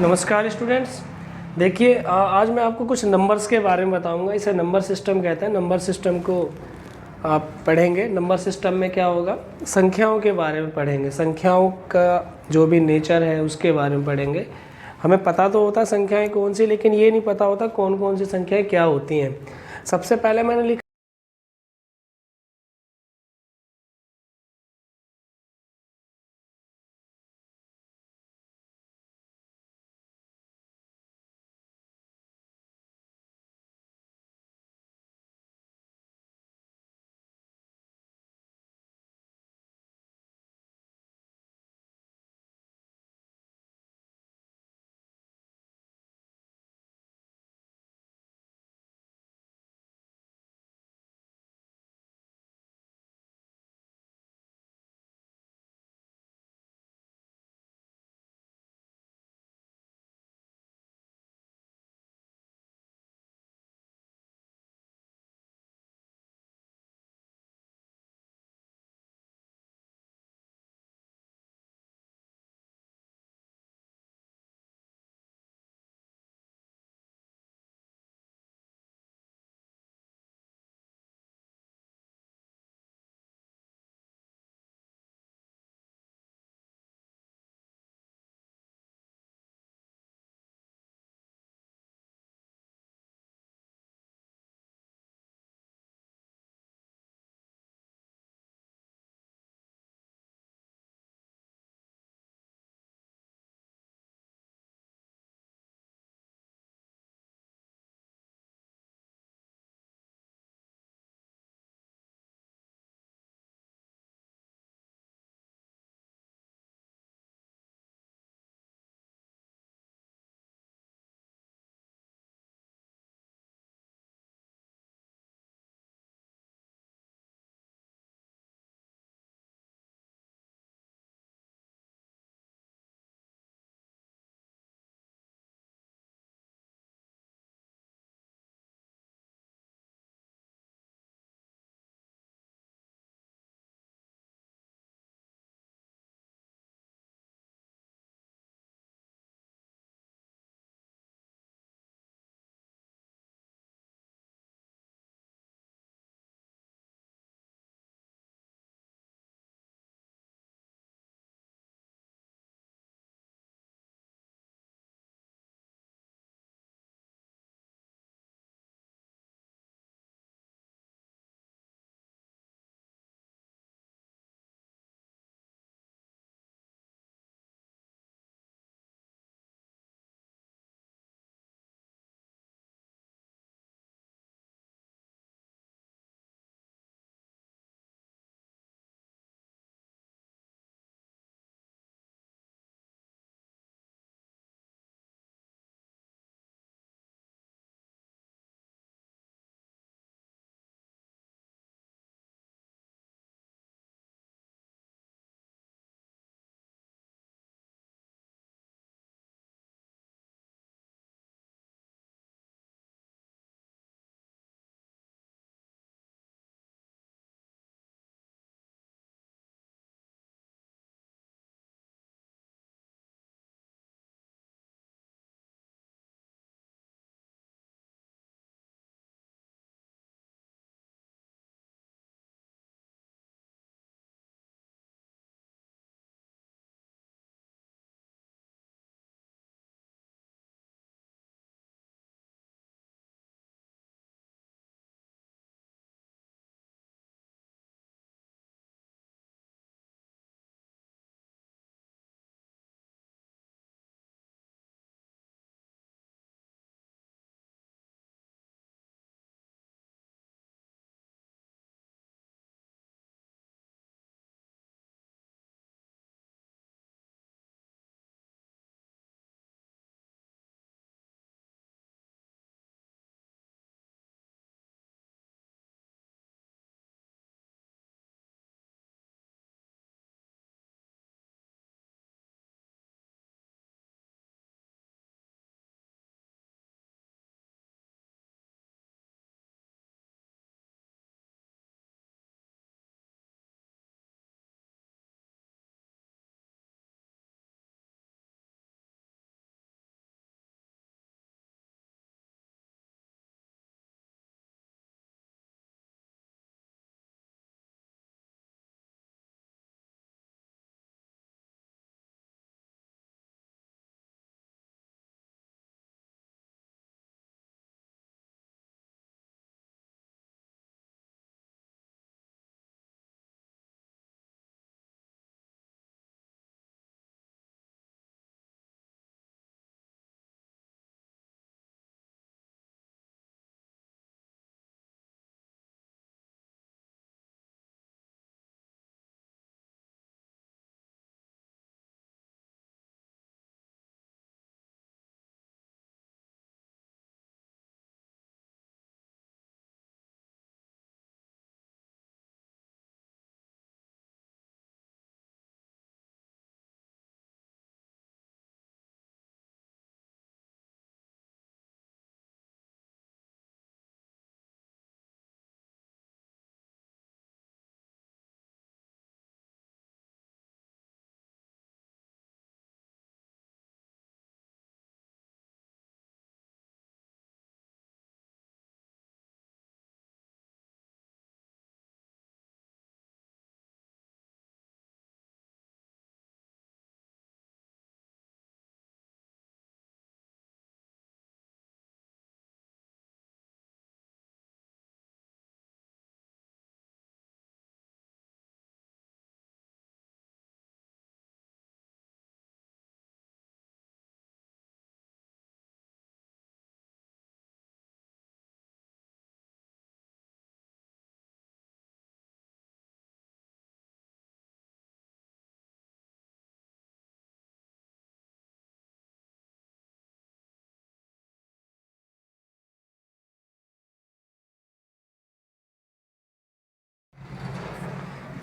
नमस्कार स्टूडेंट्स। देखिए आज मैं आपको कुछ नंबर्स के बारे में बताऊंगा। इसे नंबर सिस्टम कहते हैं। नंबर सिस्टम को आप पढ़ेंगे। नंबर सिस्टम में क्या होगा, संख्याओं के बारे में पढ़ेंगे। संख्याओं का जो भी नेचर है उसके बारे में पढ़ेंगे। हमें पता तो होता है संख्याएं कौन सी, लेकिन ये नहीं पता होता कौन कौन सी संख्याएं क्या होती हैं। सबसे पहले मैंने लिखा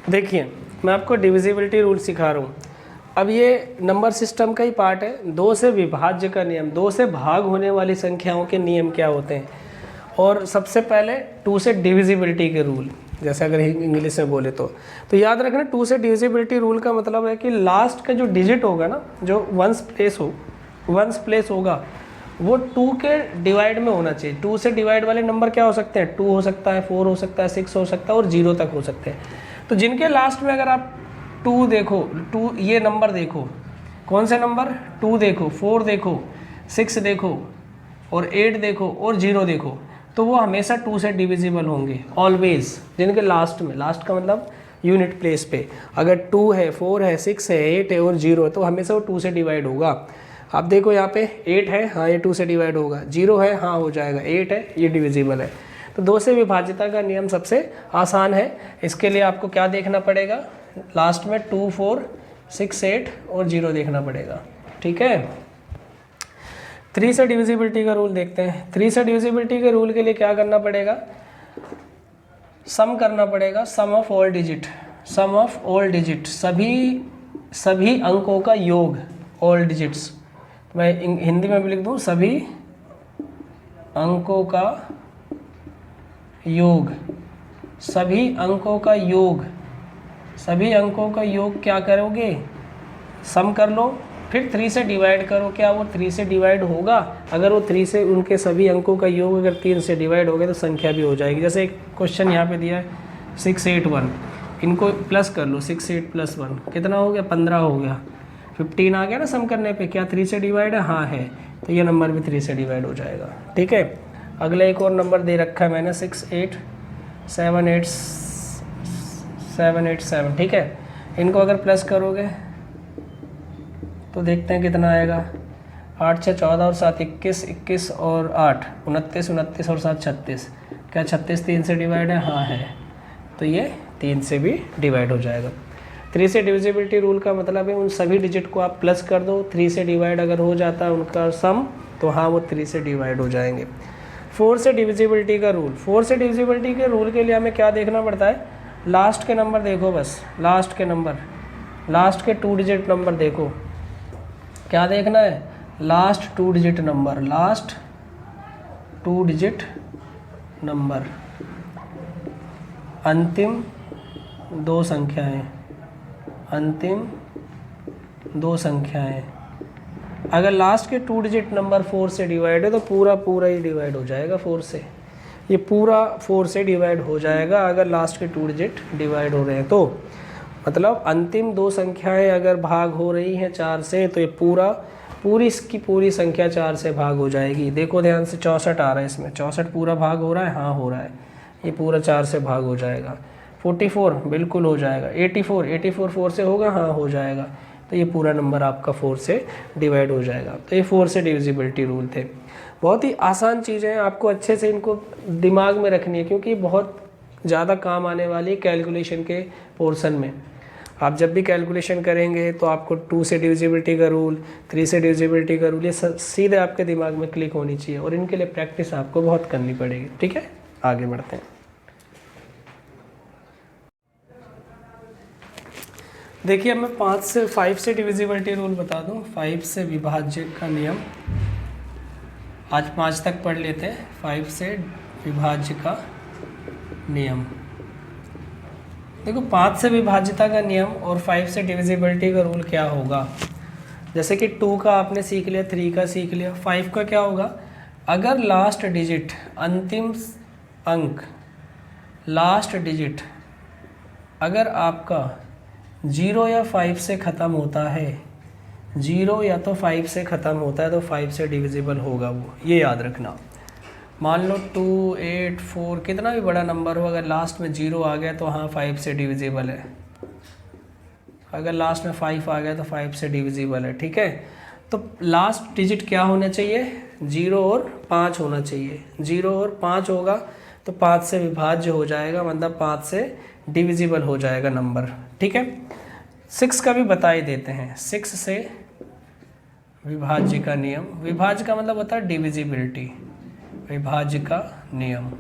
देखिए मैं आपको डिविजिबिलिटी रूल सिखा रहा हूँ। अब ये नंबर सिस्टम का ही पार्ट है। 2 से विभाज्य का नियम, 2 से भाग होने वाली संख्याओं के नियम क्या होते हैं, और सबसे पहले 2 से डिविजिबिलिटी के रूल, जैसे अगर इंग्लिश में बोले तो याद रखना 2 से डिविजिबिलिटी रूल का मतलब है कि लास्ट का जो डिजिट होगा ना, जो वंस प्लेस होगा, वो 2 के डिवाइड में होना चाहिए। 2 से डिवाइड वाले नंबर क्या हो सकते हैं, 2 हो सकता है, 4 हो सकता है, 6 हो सकता है और 0 तक हो सकते हैं। तो जिनके लास्ट में अगर आप 2 देखो, 2 ये नंबर देखो, कौन से नंबर, 2 देखो, 4 देखो, 6 देखो और 8 देखो और 0 देखो, तो वो हमेशा 2 से डिविजिबल होंगे ऑलवेज। जिनके लास्ट में, लास्ट का मतलब यूनिट प्लेस पे, अगर 2 है, 4 है, 6 है, 8 है और 0 है तो हमेशा वो 2 से डिवाइड होगा। आप देखो यहाँ पे 8 है, हाँ ये 2 से डिवाइड होगा, 0 है, हाँ हो जाएगा, 8 है, ये डिविजिबल है। तो 2 से विभाज्यता का नियम सबसे आसान है। इसके लिए आपको क्या देखना पड़ेगा, लास्ट में 2, 4, 6, 8 और 0 देखना पड़ेगा, ठीक है। 3 से डिविजिबिलिटी का रूल देखते हैं। 3 से डिविजिबिलिटी के रूल के लिए क्या करना पड़ेगा, सम करना पड़ेगा, sum of all digit, sum of all digit, सभी अंकों का योग, ऑल डिजिट्स। मैं हिंदी में भी लिख दूँ, सभी अंकों का योग, सभी अंकों का योग, सभी अंकों का योग क्या करोगे, सम कर लो, फिर 3 से डिवाइड करो। क्या वो 3 से डिवाइड होगा, अगर वो 3 से, उनके सभी अंकों का योग अगर 3 से डिवाइड हो गया तो संख्या भी हो जाएगी। जैसे एक क्वेश्चन यहाँ पे दिया है 6, 8, 1, इनको प्लस कर लो, 6, 8 + 1 कितना हो गया, 15 हो गया, 15 आ गया ना सम करने पे। क्या 3 से डिवाइड है, हाँ है, तो ये नंबर भी 3 से डिवाइड हो जाएगा, ठीक है। अगला एक और नंबर दे रखा है मैंने 6, 8, 7, 8, 7, 8, 7, ठीक है। इनको अगर प्लस करोगे तो देखते हैं कितना आएगा, 8, 6, 14 और 7, 21, 21 और 8, 29, 29 और 7, 36। क्या 36 3 से डिवाइड है, हाँ है, तो ये 3 से भी डिवाइड हो जाएगा। 3 से डिविजिबिलिटी रूल का मतलब है उन सभी डिजिट को आप प्लस कर दो, 3 से डिवाइड अगर हो जाता है उनका सम, तो हाँ वो 3 से डिवाइड हो जाएंगे। 4 से डिविजिबिलिटी का रूल, 4 से डिविजिबिलिटी के रूल के लिए हमें क्या देखना पड़ता है, लास्ट के नंबर देखो, बस लास्ट के नंबर, लास्ट के 2 डिजिट नंबर देखो। क्या देखना है, last 2 digit number, last 2 digit number, अंतिम 2 संख्याएं, अंतिम 2 संख्याएं। अगर लास्ट के 2 डिजिट नंबर 4 से डिवाइड है तो पूरा ही डिवाइड हो जाएगा 4 से, ये पूरा 4 से डिवाइड हो जाएगा अगर लास्ट के 2 डिजिट डिवाइड हो रहे हैं तो। मतलब अंतिम 2 संख्याएं अगर भाग हो रही हैं 4 से तो ये पूरी इसकी पूरी संख्या 4 से भाग हो जाएगी। देखो ध्यान से, 64 आ रहा है इसमें, 64 पूरा भाग हो रहा है, हाँ हो रहा है, ये पूरा 4 से भाग हो जाएगा। 44 बिल्कुल हो जाएगा, 84 4 से होगा, हाँ हो जाएगा, तो ये पूरा नंबर आपका 4 से डिवाइड हो जाएगा। तो ये 4 से डिविजिबिलिटी रूल थे। बहुत ही आसान चीज़ें हैं, आपको अच्छे से इनको दिमाग में रखनी है क्योंकि बहुत ज़्यादा काम आने वाली है कैलकुलेशन के पोर्शन में। आप जब भी कैलकुलेशन करेंगे तो आपको 2 से डिविजिबिलिटी का रूल, 3 से डिविजिबिलिटी का रूल, ये सीधे आपके दिमाग में क्लिक होनी चाहिए और इनके लिए प्रैक्टिस आपको बहुत करनी पड़ेगी, ठीक है। आगे बढ़ते हैं। देखिए अब मैं 5 से डिविजिबिलिटी रूल बता दूं। 5 से विभाज्य का नियम, आज 5 तक पढ़ लेते हैं। 5 से विभाज्य का नियम, देखो 5 से विभाज्यता का नियम और 5 से डिविजिबिलिटी का रूल क्या होगा। जैसे कि 2 का आपने सीख लिया, 3 का सीख लिया, 5 का क्या होगा, अगर लास्ट डिजिट, अंतिम अंक, लास्ट डिजिट अगर आपका 0 या 5 से ख़त्म होता है, 0 या तो 5 से ख़त्म होता है तो 5 से डिविजिबल होगा वो, ये याद रखना। मान लो 2, 8, 4 कितना भी बड़ा नंबर हो, अगर लास्ट में 0 आ गया तो हाँ 5 से डिविजिबल है। अगर लास्ट में 5 आ गया तो 5 से डिविजिबल है, ठीक है। तो लास्ट डिजिट क्या होना चाहिए, 0 और 5 होना चाहिए। 0 और 5 होगा तो 5 से विभाज्य हो जाएगा, मतलब 5 से डिविजिबल हो जाएगा नंबर, ठीक है। 6 का भी बता ही देते हैं। 6 से विभाज्य का नियम, विभाज्य का मतलब होता है डिविजिबिलिटी, विभाज्य का नियम।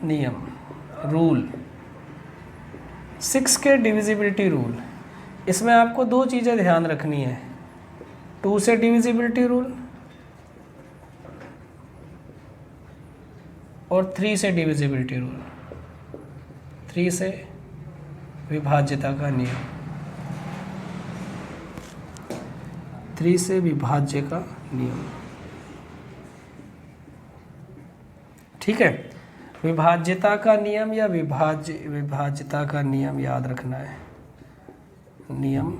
नियम, रूल। 6 के डिविजिबिलिटी रूल, इसमें आपको दो चीज़ें ध्यान रखनी है, 2 से डिविजिबिलिटी रूल और 3 से डिविजिबिलिटी रूल, 3 से विभाज्यता का नियम, 3 से विभाज्य का नियम। ठीक है, विभाज्यता का नियम या विभाज्यता का नियम याद रखना है, नियम